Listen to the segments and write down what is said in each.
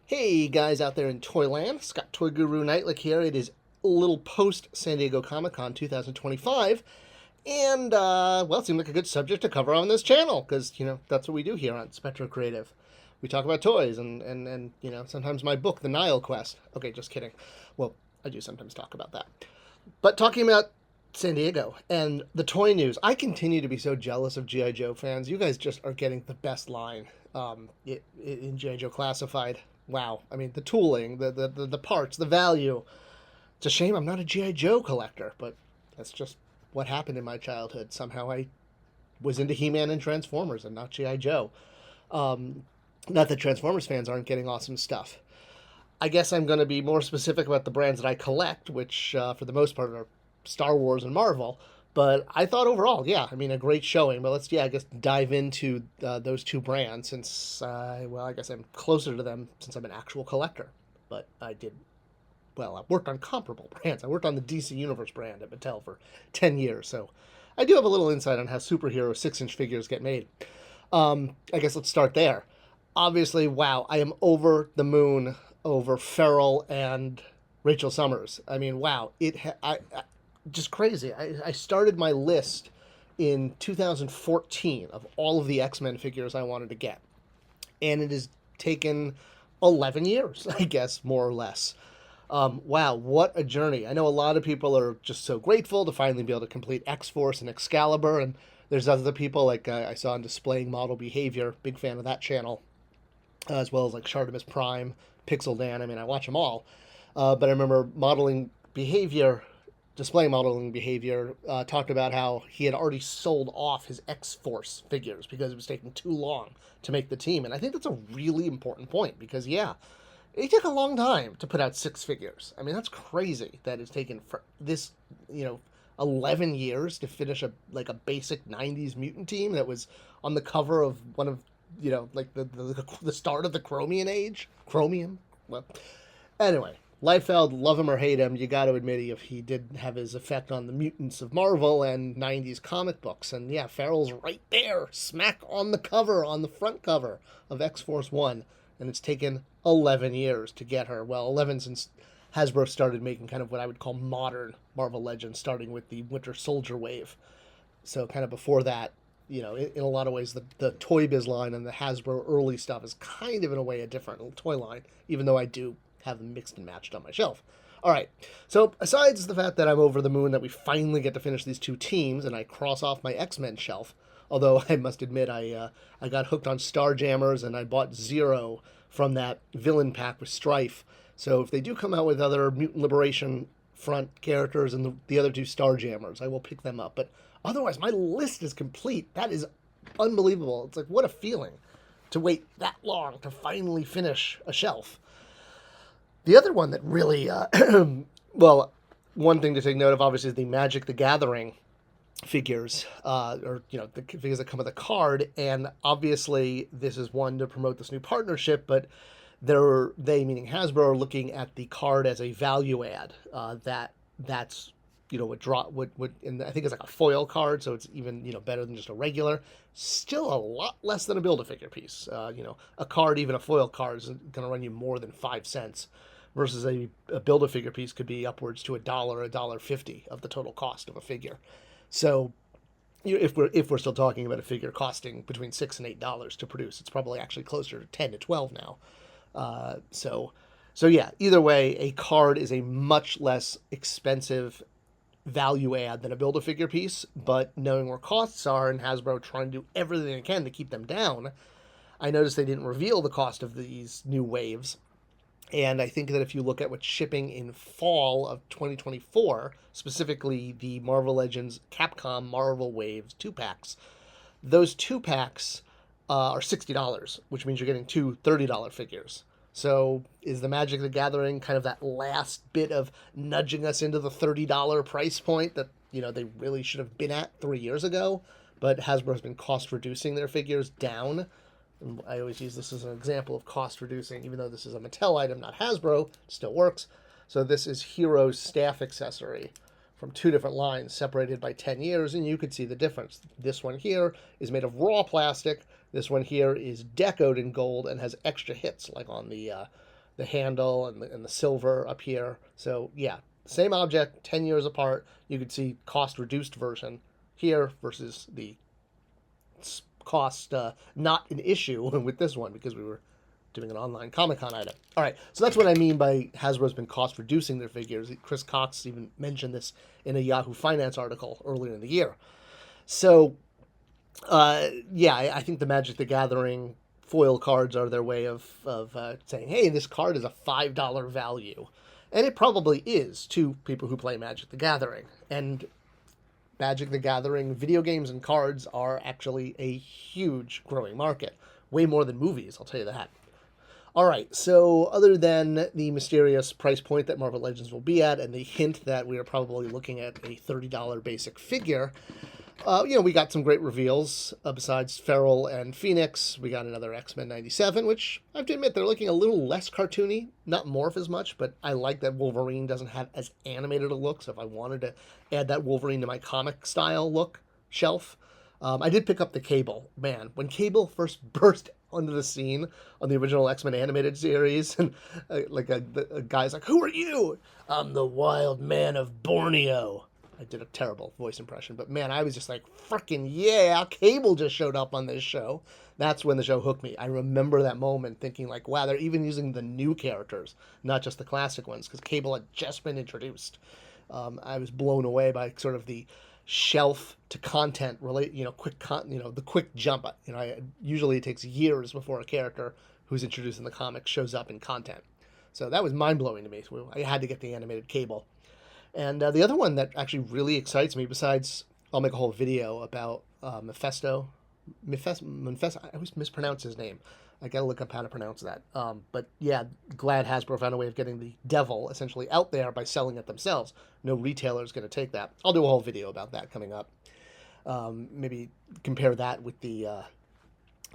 Hey guys out there in Toyland, Scott Toy Guru Neitlich here. It is a little post San Diego Comic Con 2025, and well, it seemed like a good subject to cover on this channel because that's what we do here on Spector Creative. We talk about toys and sometimes my book, The Nile Quest. Okay, just kidding. Well, I do sometimes talk about that, but talking about San Diego and the toy news, I continue to be so jealous of GI Joe fans. You guys just are getting the best line in GI Joe Classified. Wow, I mean the tooling, the parts, the value. It's a shame I'm not a GI Joe collector, but that's just what happened in my childhood. Somehow I was into He-Man and Transformers and not GI Joe. Not that Transformers fans aren't getting awesome stuff. I guess I'm going to be more specific about the brands that I collect, which for the most part are Star Wars and Marvel. But I thought overall, yeah, I mean, a great showing. But let's, I guess, dive into those two brands since, I guess I'm closer to them since I'm an actual collector. But I worked on comparable brands. I worked on the DC Universe brand at Mattel for 10 years. So I do have a little insight on how superhero 6-inch figures get made. I guess let's start there. Obviously, wow, I am over the moon over Ferrell and Rachel Summers. I mean, wow, just crazy. I started my list in 2014 of all of the X-Men figures I wanted to get. And it has taken 11 years, I guess, more or less. Wow, what a journey. I know a lot of people are just so grateful to finally be able to complete X-Force and Excalibur. And there's other people like I saw on Displaying Model Behavior, big fan of that channel, as well as like Shartimus Prime, Pixel Dan. I mean, I watch them all. But I remember Display Modeling Behavior talked about how he had already sold off his X-Force figures because it was taking too long to make the team. And I think that's a really important point because, yeah, it took a long time to put out 6 figures. I mean, that's crazy that it's taken for this, 11 years to finish a basic 90s mutant team that was on the cover of one of, the start of the Chromium age. Chromium? Well, anyway. Liefeld, love him or hate him, you got to admit he did have his effect on the mutants of Marvel and 90s comic books. And yeah, Farrell's right there, smack on the cover, on the front cover of X-Force 1. And it's taken 11 years to get her. Well, 11 since Hasbro started making kind of what I would call modern Marvel Legends, starting with the Winter Soldier wave. So kind of before that, in a lot of ways, the Toy Biz line and the Hasbro early stuff is kind of in a way a different toy line, even though I do have them mixed and matched on my shelf. All right, so besides the fact that I'm over the moon that we finally get to finish these two teams and I cross off my X-Men shelf, although I must admit I got hooked on Starjammers and I bought Zero from that villain pack with Strife. So if they do come out with other Mutant Liberation Front characters and the other two Starjammers, I will pick them up. But otherwise, my list is complete. That is unbelievable. It's like, what a feeling to wait that long to finally finish a shelf. The other one that really, one thing to take note of, obviously, is the Magic the Gathering figures, the figures that come with a card. And obviously, this is one to promote this new partnership, but they, meaning Hasbro, are looking at the card as a value add. That's and I think it's like a foil card, so it's even better than just a regular. Still a lot less than a Build-A-Figure piece. A card, even a foil card, is going to run you more than 5 cents. Versus a Build-A-Figure piece could be upwards to $1, $1.50 of the total cost of a figure. So, if we're still talking about a figure costing between $6 and $8 to produce, it's probably actually closer to 10 to 12 now. So yeah. Either way, a card is a much less expensive value add than a Build-A-Figure piece. But knowing where costs are and Hasbro trying to do everything they can to keep them down, I noticed they didn't reveal the cost of these new waves. And I think that if you look at what's shipping in fall of 2024, specifically the Marvel Legends Capcom Marvel Waves 2-packs, those 2-packs are $60, which means you're getting two $30 figures. So is the Magic the Gathering kind of that last bit of nudging us into the $30 price point that, they really should have been at 3 years ago? But Hasbro's been cost reducing their figures down. And I always use this as an example of cost reducing, even though this is a Mattel item, not Hasbro, it still works. So this is Hero's staff accessory from two different lines separated by 10 years, and you could see the difference. This one here is made of raw plastic. This one here is decoed in gold and has extra hits, like on the the handle and the silver up here. So yeah, same object, 10 years apart. You could see cost reduced version here versus the cost not an issue with this one because we were doing an online Comic-Con item. All right, so that's what I mean by Hasbro's been cost reducing their figures. Chris Cox even mentioned this in a Yahoo Finance article earlier in the year. So, yeah, I think the Magic the Gathering foil cards are their way of saying, hey, this card is a $5 value. And it probably is to people who play Magic the Gathering. And Magic the Gathering video games and cards are actually a huge growing market. Way more than movies, I'll tell you that. All right, so other than the mysterious price point that Marvel Legends will be at and the hint that we are probably looking at a $30 basic figure, we got some great reveals. Besides Feral and Phoenix, we got another X-Men 97, which I have to admit, they're looking a little less cartoony, not morph as much, but I like that Wolverine doesn't have as animated a look, so if I wanted to add that Wolverine to my comic style look shelf, I did pick up the Cable. Man, when Cable first burst onto the scene on the original X-Men animated series, and a guy's like, "Who are you?" "I'm the wild man of Borneo." I did a terrible voice impression, but man, I was just like, freaking yeah, Cable just showed up on this show. That's when the show hooked me. I remember that moment thinking like, wow, they're even using the new characters, not just the classic ones, because Cable had just been introduced. I was blown away by sort of the shelf to content the quick jump. Usually it takes years before a character who's introduced in the comics shows up in content. So that was mind-blowing to me. So I had to get the animated Cable. And the other one that actually really excites me, besides I'll make a whole video about Mephisto. I always mispronounce his name. I gotta look up how to pronounce that. But yeah, glad Hasbro found a way of getting the Devil essentially out there by selling it themselves. No retailer is going to take that. I'll do a whole video about that coming up. Maybe compare that with the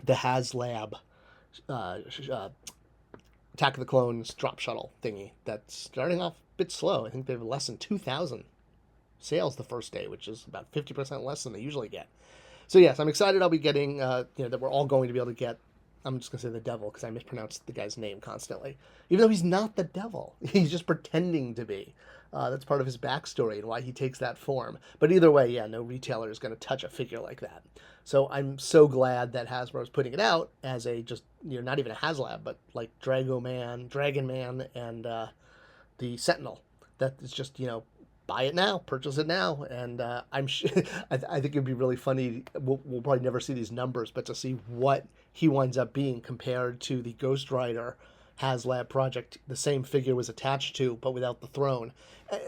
HasLab Attack of the Clones drop shuttle thingy that's starting off a bit slow. I think they have less than 2,000 sales the first day, which is about 50% less than they usually get. So yes, I'm excited I'll be getting, that we're all going to be able to get, I'm just going to say the Devil because I mispronounce the guy's name constantly. Even though he's not the Devil. He's just pretending to be. That's part of his backstory and why he takes that form. But either way, yeah, no retailer is going to touch a figure like that. So I'm so glad that Hasbro is putting it out as a just, not even a HasLab, but like Dragon Man, and the Sentinel. That is just, buy it now, purchase it now, and I'm sure I think it'd be really funny. We'll probably never see these numbers, but to see what he winds up being compared to the Ghost Rider HasLab project the same figure was attached to, but without the throne.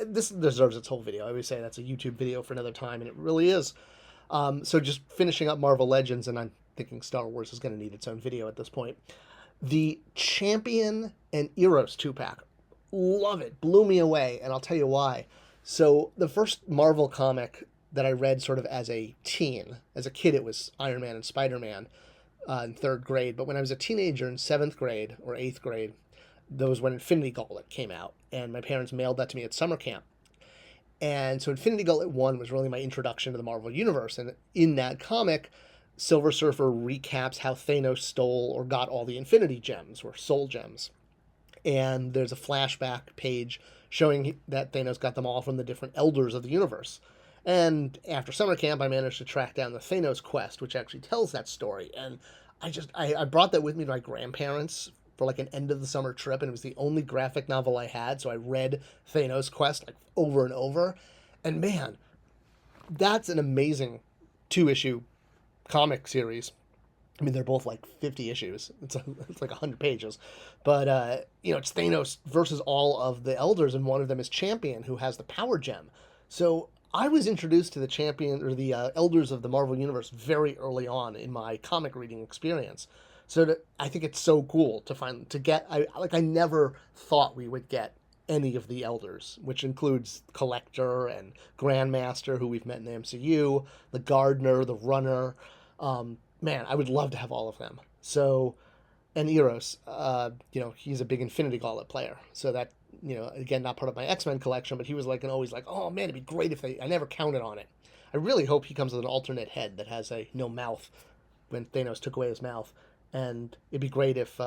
This deserves its whole video. I always say that's a YouTube video for another time, and it really is. So just finishing up Marvel Legends, and I'm thinking Star Wars is going to need its own video at this point. The Champion and Eros 2-pack. Love it. Blew me away, and I'll tell you why. So the first Marvel comic that I read sort of as a teen, as a kid it was Iron Man and Spider-Man in 3rd grade, but when I was a teenager in 7th grade or 8th grade, that was when Infinity Gauntlet came out, and my parents mailed that to me at summer camp. And so Infinity Gauntlet 1 was really my introduction to the Marvel Universe, and in that comic, Silver Surfer recaps how Thanos stole or got all the Infinity Gems, or Soul Gems. And there's a flashback page showing that Thanos got them all from the different elders of the universe. And after summer camp, I managed to track down the Thanos Quest, which actually tells that story. And I brought that with me to my grandparents for like an end of the summer trip, and it was the only graphic novel I had, so I read Thanos Quest like over and over. And man, that's an amazing 2-issue comic series. I mean, they're both like 50 issues. It's like 100 pages. But, it's Thanos versus all of the elders, and one of them is Champion, who has the power gem. So I was introduced to the Champion, or the elders of the Marvel Universe very early on in my comic reading experience. So I think it's so cool I never thought we would get any of the elders, which includes Collector and Grandmaster, who we've met in the MCU, the Gardener, the Runner. Man, I would love to have all of them. So, and Eros, he's a big Infinity Gauntlet player. So that, again, not part of my X-Men collection, but he was always like, oh man, it'd be great if I never counted on it. I really hope he comes with an alternate head that has no mouth when Thanos took away his mouth. And it'd be great if,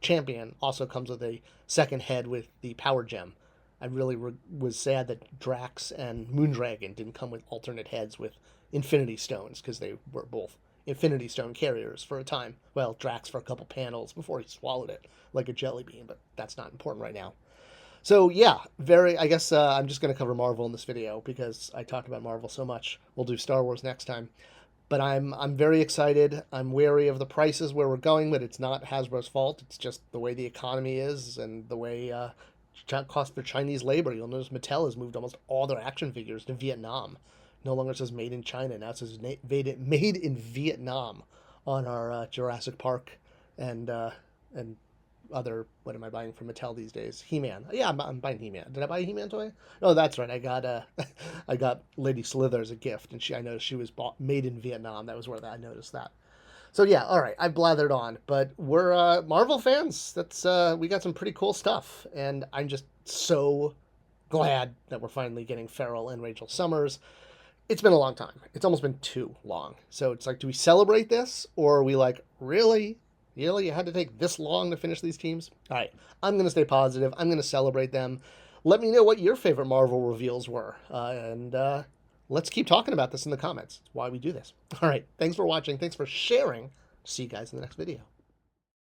Champion also comes with a second head with the power gem. I really was sad that Drax and Moondragon didn't come with alternate heads with Infinity Stones, because they were both Infinity Stone carriers for a time. Well, Drax for a couple panels before he swallowed it like a jelly bean, but that's not important right now. So yeah, I guess I'm just going to cover Marvel in this video because I talked about Marvel so much. We'll do Star Wars next time. But I'm very excited. I'm wary of the prices where we're going, but it's not Hasbro's fault. It's just the way the economy is and the way cost for Chinese labor. You'll notice Mattel has moved almost all their action figures to Vietnam. No longer says made in China. Now it says made in Vietnam on our Jurassic Park and other, what am I buying from Mattel these days? He-Man. Yeah, I'm buying He-Man. Did I buy a He-Man toy? Oh, that's right. I got Lady Slither as a gift, and I noticed she was made in Vietnam. That was where I noticed that. So yeah, all right. I blathered on, but we're Marvel fans. That's we got some pretty cool stuff, and I'm just so glad that we're finally getting Farrell and Rachel Summers. It's been a long time. It's almost been too long. So it's like, do we celebrate this, or are we like, really? Really? You had to take this long to finish these teams? All right. I'm going to stay positive. I'm going to celebrate them. Let me know what your favorite Marvel reveals were. And let's keep talking about this in the comments. It's why we do this. All right. Thanks for watching. Thanks for sharing. See you guys in the next video.